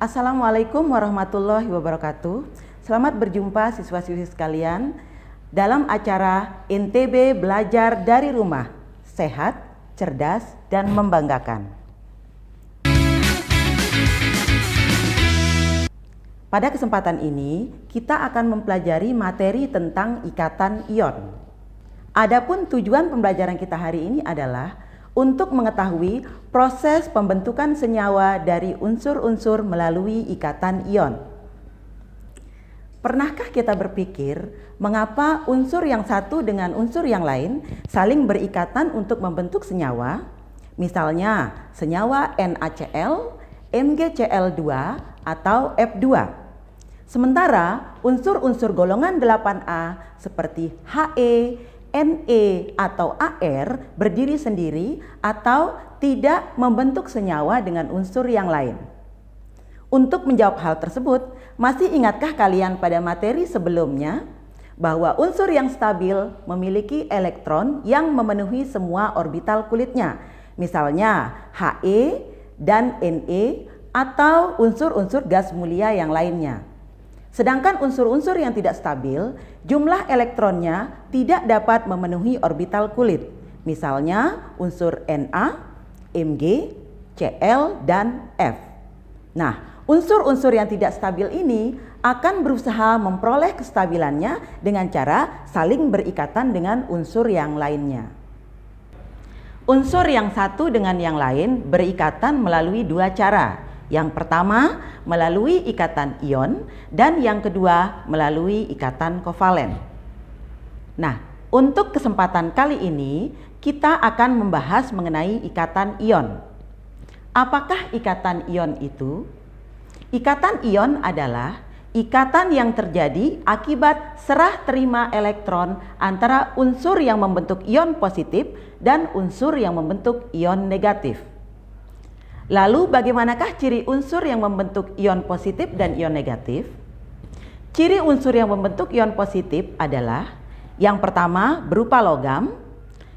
Assalamualaikum warahmatullahi wabarakatuh. Selamat berjumpa siswa-siswi sekalian dalam acara NTB Belajar dari Rumah, Sehat, Cerdas, dan Membanggakan. Pada kesempatan ini, kita akan mempelajari materi tentang ikatan ion. Adapun tujuan pembelajaran kita hari ini adalah untuk mengetahui proses pembentukan senyawa dari unsur-unsur melalui ikatan ion. Pernahkah kita berpikir mengapa unsur yang satu dengan unsur yang lain saling berikatan untuk membentuk senyawa? Misalnya senyawa NaCl, MgCl2, atau F2. Sementara unsur-unsur golongan 8A seperti He, Ne atau Ar berdiri sendiri atau tidak membentuk senyawa dengan unsur yang lain. Untuk menjawab hal tersebut, masih ingatkah kalian pada materi sebelumnya bahwa unsur yang stabil memiliki elektron yang memenuhi semua orbital kulitnya, misalnya He dan Ne atau unsur-unsur gas mulia yang lainnya. Sedangkan unsur-unsur yang tidak stabil, jumlah elektronnya tidak dapat memenuhi orbital kulit. Misalnya unsur Na, Mg, Cl, dan F. Nah, unsur-unsur yang tidak stabil ini akan berusaha memperoleh kestabilannya dengan cara saling berikatan dengan unsur yang lainnya. Unsur yang satu dengan yang lain berikatan melalui dua cara. Yang pertama melalui ikatan ion dan yang kedua melalui ikatan kovalen. Nah, untuk kesempatan kali ini kita akan membahas mengenai ikatan ion. Apakah ikatan ion itu? Ikatan ion adalah ikatan yang terjadi akibat serah terima elektron antara unsur yang membentuk ion positif dan unsur yang membentuk ion negatif. Lalu bagaimanakah ciri unsur yang membentuk ion positif dan ion negatif? Ciri unsur yang membentuk ion positif adalah yang pertama berupa logam,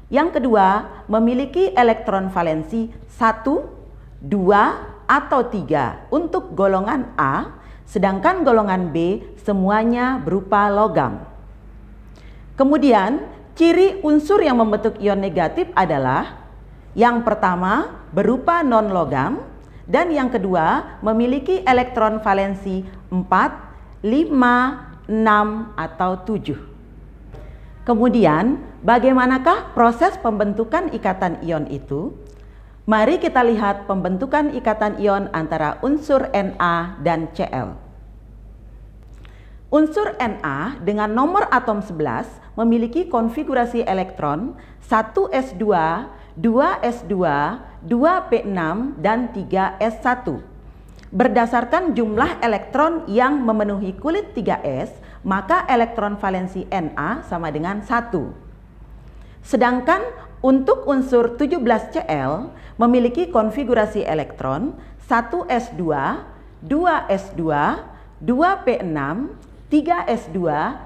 yang kedua memiliki elektron valensi 1, 2, atau 3 untuk golongan A, sedangkan golongan B semuanya berupa logam. Kemudian ciri unsur yang membentuk ion negatif adalah yang pertama berupa non-logam dan yang kedua memiliki elektron valensi 4, 5, 6, atau 7. Kemudian bagaimanakah proses pembentukan ikatan ion itu? Mari kita lihat pembentukan ikatan ion antara unsur Na dan Cl. Unsur Na dengan nomor atom 11 memiliki konfigurasi elektron 1s2, 2s2, 2p6, dan 3s1. Berdasarkan jumlah elektron yang memenuhi kulit 3s, maka elektron valensi Na sama dengan 1. Sedangkan untuk unsur 17Cl memiliki konfigurasi elektron 1s2, 2s2, 2p6, 3s2,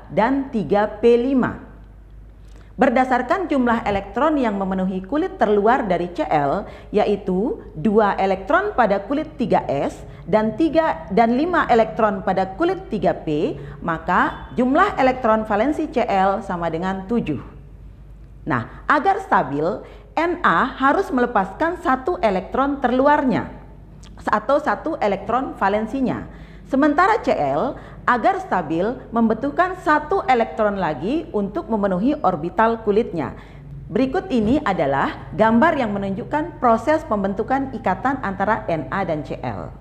dan 3p5. Berdasarkan jumlah elektron yang memenuhi kulit terluar dari Cl, yaitu 2 elektron pada kulit 3s dan 5 elektron pada kulit 3p, maka jumlah elektron valensi Cl sama dengan 7. Nah, agar stabil, Na harus melepaskan 1 elektron terluarnya atau 1 elektron valensinya. Sementara Cl agar stabil membutuhkan 1 elektron lagi untuk memenuhi orbital kulitnya. Berikut ini adalah gambar yang menunjukkan proses pembentukan ikatan antara Na dan Cl.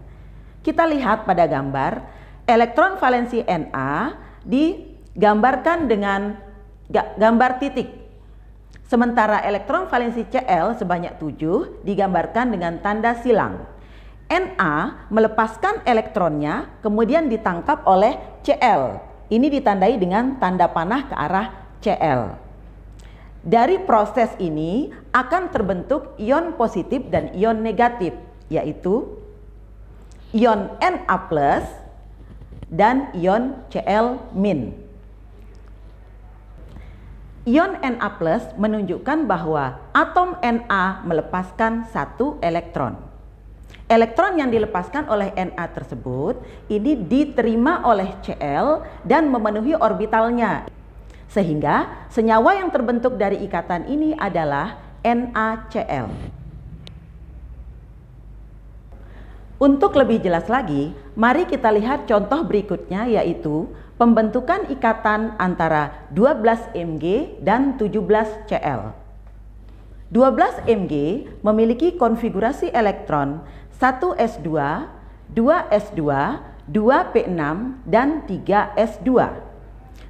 Kita lihat pada gambar, elektron valensi Na digambarkan dengan gambar titik. Sementara elektron valensi Cl sebanyak 7 digambarkan dengan tanda silang. Na melepaskan elektronnya kemudian ditangkap oleh Cl. Ini ditandai dengan tanda panah ke arah Cl. Dari proses ini akan terbentuk ion positif dan ion negatif, yaitu ion Na+ dan ion Cl-. Ion Na+ menunjukkan bahwa atom Na melepaskan 1 elektron. Elektron yang dilepaskan oleh Na tersebut ini diterima oleh Cl dan memenuhi orbitalnya. Sehingga senyawa yang terbentuk dari ikatan ini adalah NaCl. Untuk lebih jelas lagi, mari kita lihat contoh berikutnya, yaitu pembentukan ikatan antara 12 Mg dan 17 Cl. 12 Mg memiliki konfigurasi elektron 1s2, 2s2, 2p6, dan 3s2.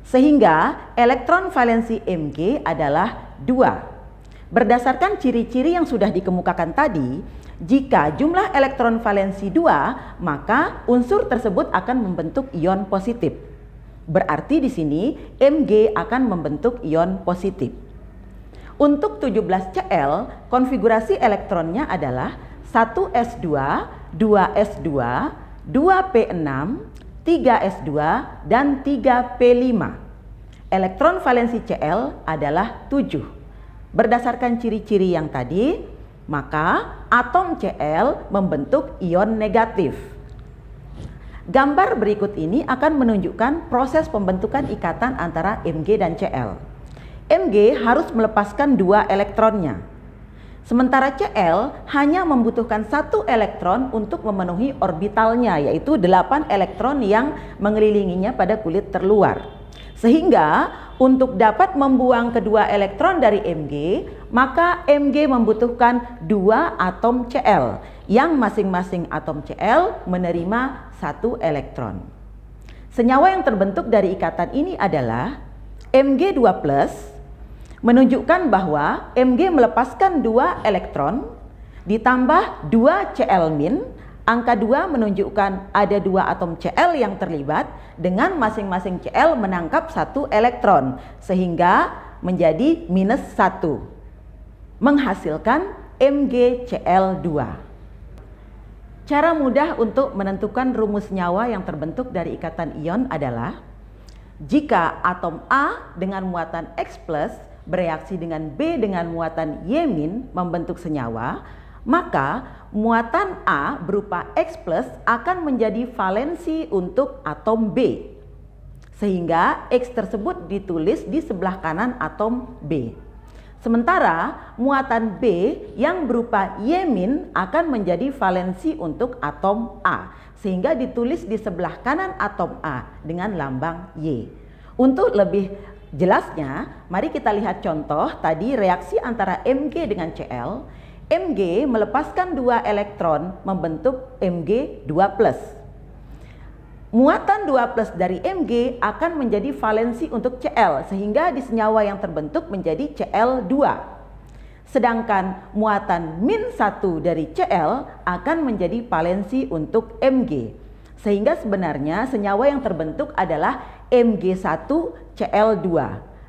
Sehingga elektron valensi Mg adalah 2. Berdasarkan ciri-ciri yang sudah dikemukakan tadi, jika jumlah elektron valensi 2, maka unsur tersebut akan membentuk ion positif. Berarti di sini Mg akan membentuk ion positif. Untuk 17Cl, konfigurasi elektronnya adalah 1s2, 2s2, 2p6, 3s2, dan 3p5. Elektron valensi Cl adalah 7. Berdasarkan ciri-ciri yang tadi, maka atom Cl membentuk ion negatif. Gambar berikut ini akan menunjukkan proses pembentukan ikatan antara Mg dan Cl. Mg harus melepaskan 2 elektronnya. Sementara Cl hanya membutuhkan 1 elektron untuk memenuhi orbitalnya, yaitu 8 elektron yang mengelilinginya pada kulit terluar. Sehingga untuk dapat membuang kedua elektron dari Mg, maka Mg membutuhkan 2 atom Cl, yang masing-masing atom Cl menerima 1 elektron. Senyawa yang terbentuk dari ikatan ini adalah Mg2+, menunjukkan bahwa Mg melepaskan 2 elektron ditambah 2 Cl-, angka 2 menunjukkan ada 2 atom Cl yang terlibat dengan masing-masing Cl menangkap 1 elektron, sehingga menjadi -1, menghasilkan MgCl2. Cara mudah untuk menentukan rumus senyawa yang terbentuk dari ikatan ion adalah jika atom A dengan muatan X+ bereaksi dengan B dengan muatan Y- membentuk senyawa, maka muatan A berupa X+ akan menjadi valensi untuk atom B, sehingga X tersebut ditulis di sebelah kanan atom B. Sementara muatan B yang berupa Y- akan menjadi valensi untuk atom A, sehingga ditulis di sebelah kanan atom A dengan lambang Y. Untuk lebih jelasnya, mari kita lihat contoh tadi reaksi antara Mg dengan Cl. Mg melepaskan 2 elektron membentuk Mg2+. Muatan 2+ dari Mg akan menjadi valensi untuk Cl, sehingga di senyawa yang terbentuk menjadi Cl2. Sedangkan muatan -1 dari Cl akan menjadi valensi untuk Mg. Sehingga sebenarnya senyawa yang terbentuk adalah Mg1Cl2.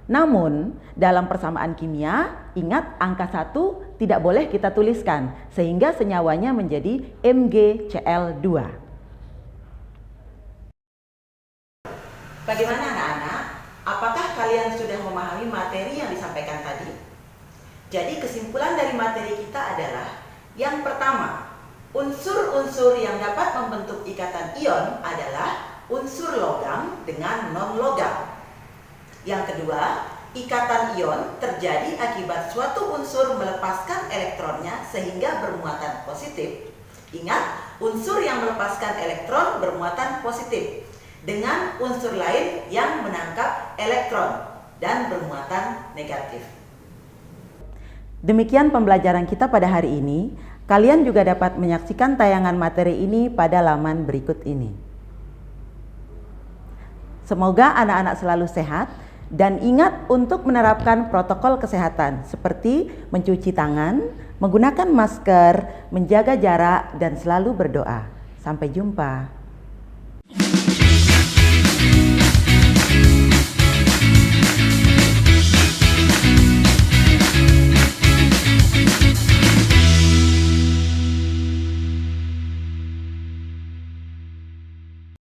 Namun dalam persamaan kimia, ingat angka 1 tidak boleh kita tuliskan, sehingga senyawanya menjadi MgCl2. Bagaimana anak-anak? Apakah kalian sudah memahami materi yang disampaikan tadi? Jadi kesimpulan dari materi kita adalah, yang pertama, unsur-unsur yang dapat membentuk ikatan ion adalah unsur logam dengan non-logam. Yang kedua, ikatan ion terjadi akibat suatu unsur melepaskan elektronnya sehingga bermuatan positif. Ingat, unsur yang melepaskan elektron bermuatan positif dengan unsur lain yang menangkap elektron dan bermuatan negatif. Demikian pembelajaran kita pada hari ini. Kalian juga dapat menyaksikan tayangan materi ini pada laman berikut ini. Semoga anak-anak selalu sehat dan ingat untuk menerapkan protokol kesehatan seperti mencuci tangan, menggunakan masker, menjaga jarak, dan selalu berdoa. Sampai jumpa.